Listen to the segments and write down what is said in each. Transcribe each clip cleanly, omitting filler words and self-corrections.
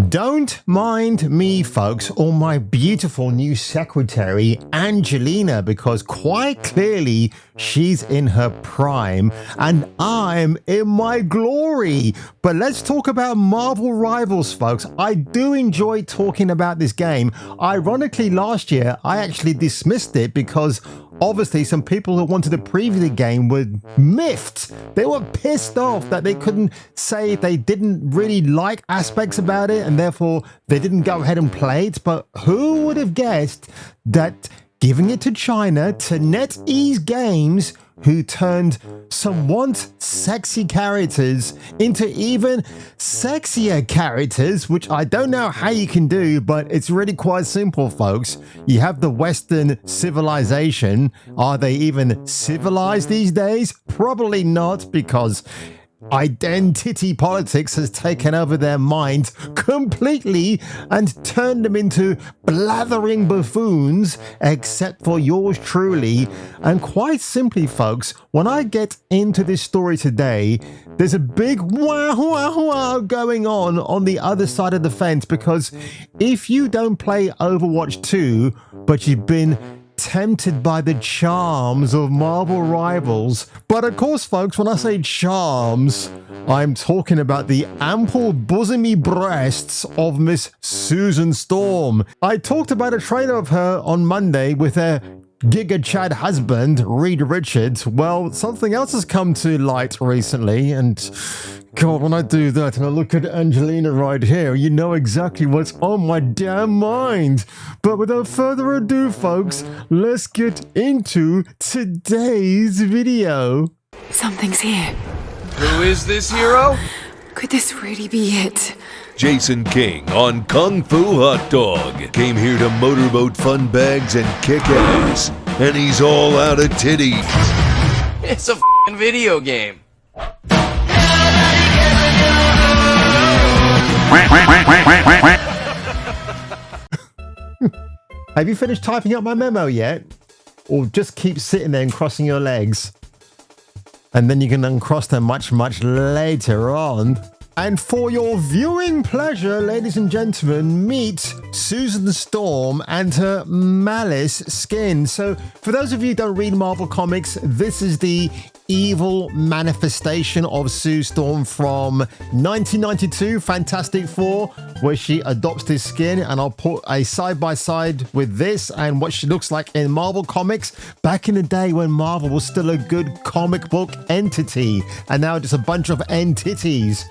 Don't mind me, folks, or my beautiful new secretary, Angelina, because quite clearly she's in her prime and I'm in my glory. But let's talk about Marvel Rivals, folks. I do enjoy talking about this game. Ironically, last year I actually dismissed it because obviously some people who wanted to preview the game were miffed. They were pissed off that they couldn't say they didn't really like aspects about it and therefore they didn't go ahead and play it. But who would have guessed that giving it to China, to NetEase Games, who turned some once sexy characters into even sexier characters, which I don't know how you can do, but it's really quite simple, folks. You have the Western civilization. Are they even civilized these days? Probably not, because identity politics has taken over their minds completely and turned them into blathering buffoons, except for yours truly. And quite simply, folks, when I get into this story today, there's a big wow going on the other side of the fence, because if you don't play Overwatch 2, but you've been tempted by the charms of Marvel Rivals. But of course, folks, when I say charms, I'm talking about the ample bosomy breasts of Miss Susan Storm. I talked about a trailer of her on Monday with her Giga Chad husband, Reed Richards. Well, something else has come to light recently, and God, when I do that and I look at Angelina right here, you know exactly what's on my damn mind. But without further ado, folks, let's get into today's video. Something's here. Who is this hero? Could this really be it? Jason King on Kung Fu Hot Dog came here to motorboat fun bags and kick ass, and he's all out of titties. It's a f***ing video game. Have you finished typing up my memo yet? Or just keep sitting there and crossing your legs? And then you can uncross them much later on. And for your viewing pleasure, ladies and gentlemen, meet Susan Storm and her Malice skin. So for those of you who don't read Marvel Comics, this is the evil manifestation of Sue Storm from 1992 Fantastic Four, where she adopts this skin, and I'll put a side-by-side with this and what she looks like in Marvel Comics back in the day when Marvel was still a good comic book entity, and now just a bunch of entities.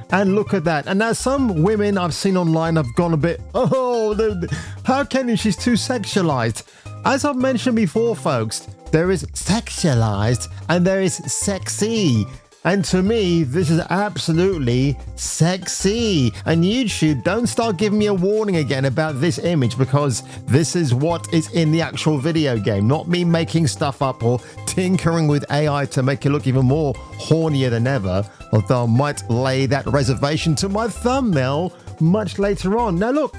And look at that. And now some women I've seen online have gone a bit, how can you? She's too sexualized. As I've mentioned before, folks, there is sexualized and there is sexy. And to me, this is absolutely sexy. And YouTube, don't start giving me a warning again about this image, because this is what is in the actual video game, not me making stuff up or tinkering with AI to make it look even more hornier than ever. Although I might lay that reservation to my thumbnail much later on. Now look,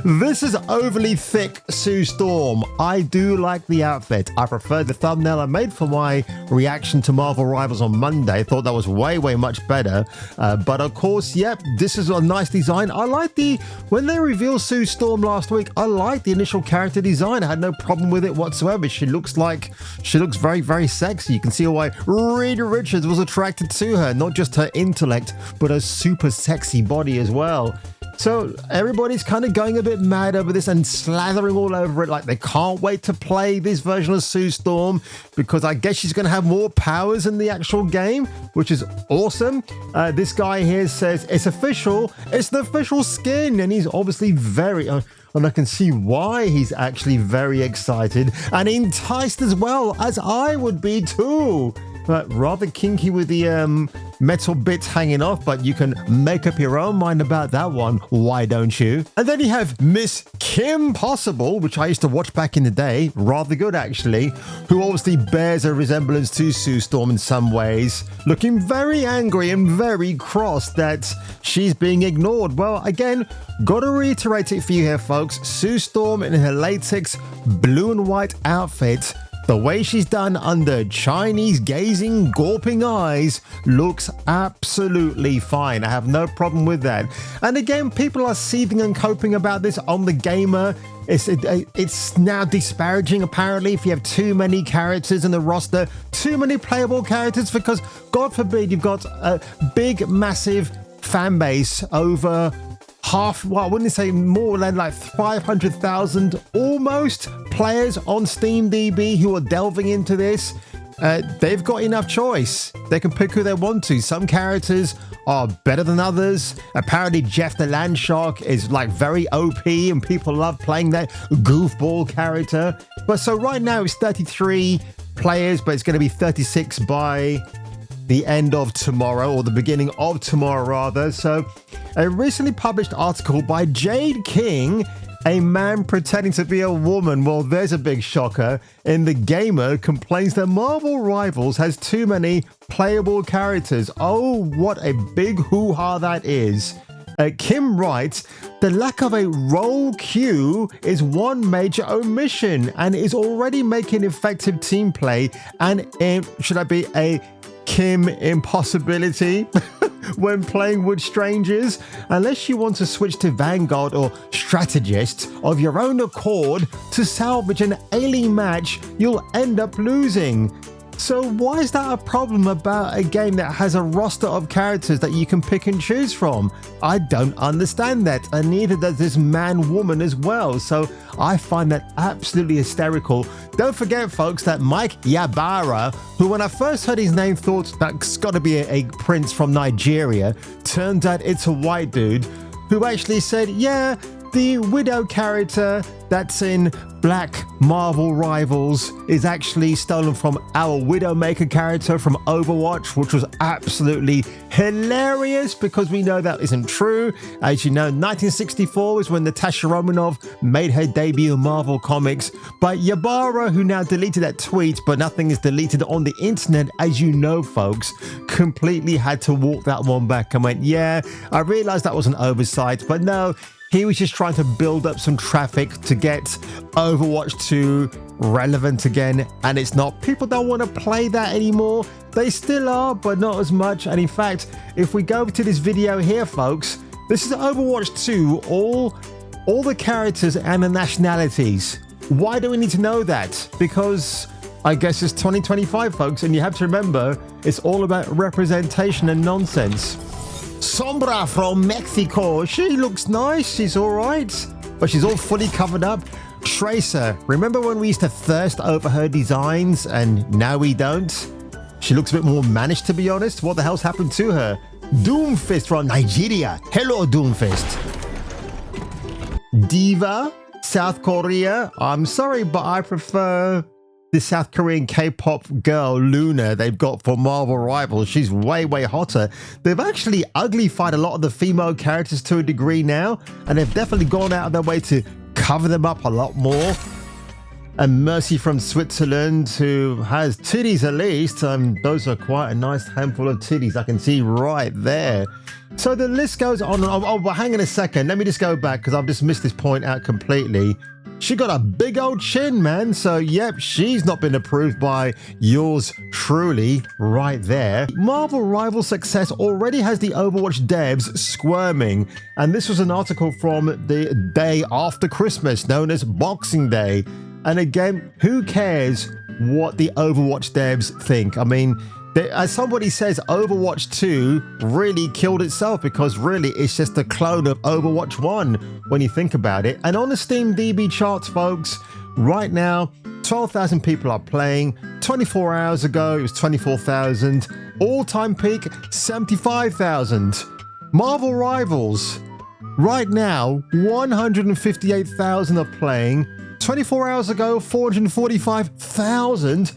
this is overly thick Sue Storm. I do like the outfit. I prefer the thumbnail I made for my reaction to Marvel Rivals on Monday. I thought that was way much better. But of course, yep, this is a nice design. I like when they revealed Sue Storm last week, I liked the initial character design. I had no problem with it whatsoever. She looks very sexy. You can see why Reed Richards was attracted to her, not just her intellect, but her super sexy body as well. So everybody's kind of going a bit mad over this and slathering all over it, like they can't wait to play this version of Sue Storm, because I guess she's going to have more powers in the actual game, which is awesome. This guy here says it's official. It's the official skin, and he's obviously very... and I can see why he's actually very excited and enticed as well, as I would be too. But rather kinky with the metal bits hanging off, but you can make up your own mind about that one, why don't you? And then you have Miss Kim Possible, which I used to watch back in the day, rather good actually, who obviously bears a resemblance to Sue Storm in some ways, looking very angry and very cross that she's being ignored. Well, again, gotta reiterate it for you here, folks. Sue Storm in her latex blue and white outfit The way she's done under Chinese gazing, gawping eyes looks absolutely fine. I have no problem with that. And again, people are seething and coping about this on The Gamer. It's now disparaging, apparently, if you have too many characters in the roster, too many playable characters, because God forbid you've got a big, massive fan base over half, well, I wouldn't say more than like 500,000 almost players on SteamDB who are delving into this. They've got enough choice. They can pick who they want to. Some characters are better than others. Apparently Jeff the Landshark is like very OP and people love playing that goofball character. But so right now it's 33 players, but it's going to be 36 by the end of tomorrow, or the beginning of tomorrow rather. So a recently published article by Jade King, a man pretending to be a woman. Well, there's a big shocker. In The Gamer complains that Marvel Rivals has too many playable characters. Oh, what a big hoo-ha that is. Kim writes, the lack of a role queue is one major omission and is already making effective team play and should I be a Kim impossibility when playing with strangers. Unless you want to switch to Vanguard or Strategist of your own accord to salvage an alien match, you'll end up losing. So why is that a problem about a game that has a roster of characters that you can pick and choose from? I don't understand that, and neither does this man-woman as well. So I find that absolutely hysterical. Don't forget, folks, that Mike Yabara, who when I first heard his name thought that's got to be a prince from Nigeria, turns out it's a white dude who actually said, yeah, the Widow character that's in Black Marvel Rivals is actually stolen from our Widowmaker character from Overwatch, which was absolutely hilarious because we know that isn't true. As you know, 1964 was when Natasha Romanoff made her debut in Marvel Comics, but Yabara, who now deleted that tweet, but nothing is deleted on the internet, as you know, folks, completely had to walk that one back and went, yeah, I realized that was an oversight, but no, he was just trying to build up some traffic to get Overwatch 2 relevant again, and it's not. People don't want to play that anymore. They still are, but not as much. And in fact, if we go to this video here, folks, this is Overwatch 2, all the characters and the nationalities. Why do we need to know that? Because I guess it's 2025, folks, and you have to remember, it's all about representation and nonsense. Sombra from Mexico. She looks nice. She's all right, but she's all fully covered up. Tracer. Remember when we used to thirst over her designs and now we don't? She looks a bit more managed, to be honest. What the hell's happened to her? Doomfist from Nigeria. Hello, Doomfist. Diva, South Korea. I'm sorry, but I prefer the South Korean K-pop girl Luna they've got for Marvel Rivals. She's way, way hotter. They've actually uglified a lot of the female characters to a degree now, and they've definitely gone out of their way to cover them up a lot more. And Mercy from Switzerland, who has titties at least. Those are quite a nice handful of titties I can see right there. So the list goes on. Oh, but hang on a second. Let me just go back because I've just missed this point out completely. She got a big old chin, man. So, yep, she's not been approved by yours truly right there. Marvel Rival success already has the Overwatch devs squirming. And this was an article from the day after Christmas, known as Boxing Day. And again, who cares what the Overwatch devs think? I mean, as somebody says, Overwatch 2 really killed itself because really it's just a clone of Overwatch 1 when you think about it. And on the SteamDB charts, folks, right now, 12,000 people are playing. 24 hours ago, it was 24,000. All-time peak, 75,000. Marvel Rivals, right now, 158,000 are playing. 24 hours ago, 445,000.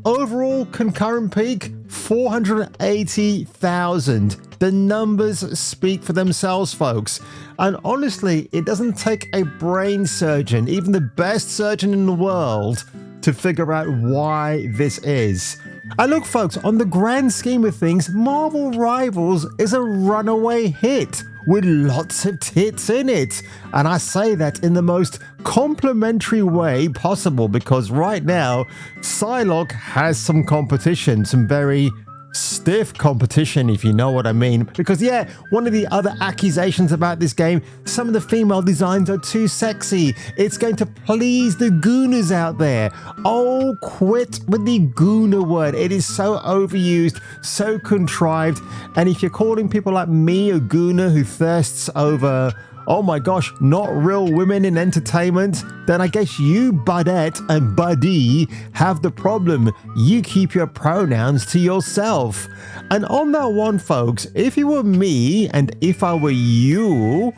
Overall concurrent peak, 480,000. The numbers speak for themselves, folks. And honestly, it doesn't take a brain surgeon, even the best surgeon in the world, to figure out why this is. And look, folks, on the grand scheme of things, Marvel Rivals is a runaway hit. with lots of tits in it. And I say that in the most complimentary way possible because right now, Psylocke has some competition, some very stiff competition, if you know what I mean. Because yeah, one of the other accusations about this game, some of the female designs are too sexy. It's going to please the gooners out there. Oh, quit with the gooner word. It is so overused, so contrived. And if you're calling people like me a gooner who thirsts over, oh my gosh, not real women in entertainment, then I guess you, Budette and Buddy, have the problem. You keep your pronouns to yourself. And on that one, folks, if you were me and if I were you,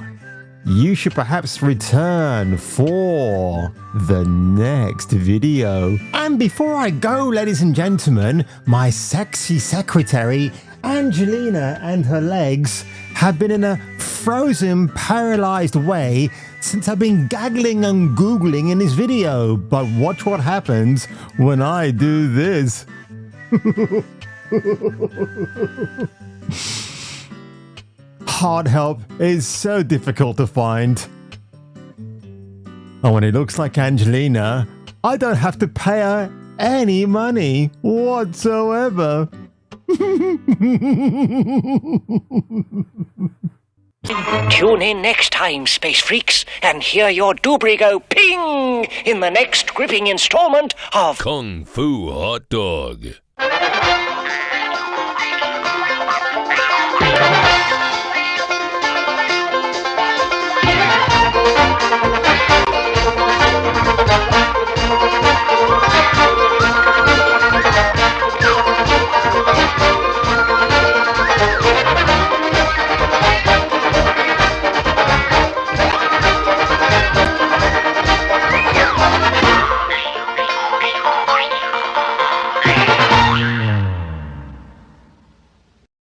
you should perhaps return for the next video. And before I go, ladies and gentlemen, my sexy secretary, Angelina, and her legs have been in a frozen, paralyzed way since I've been gaggling and googling in this video. But watch what happens when I do this. Hard help is so difficult to find. And when it looks like Angelina, I don't have to pay her any money whatsoever. Tune in next time, Space Freaks, and hear your doobry go ping in the next gripping installment of Kung Fu Hot Dog.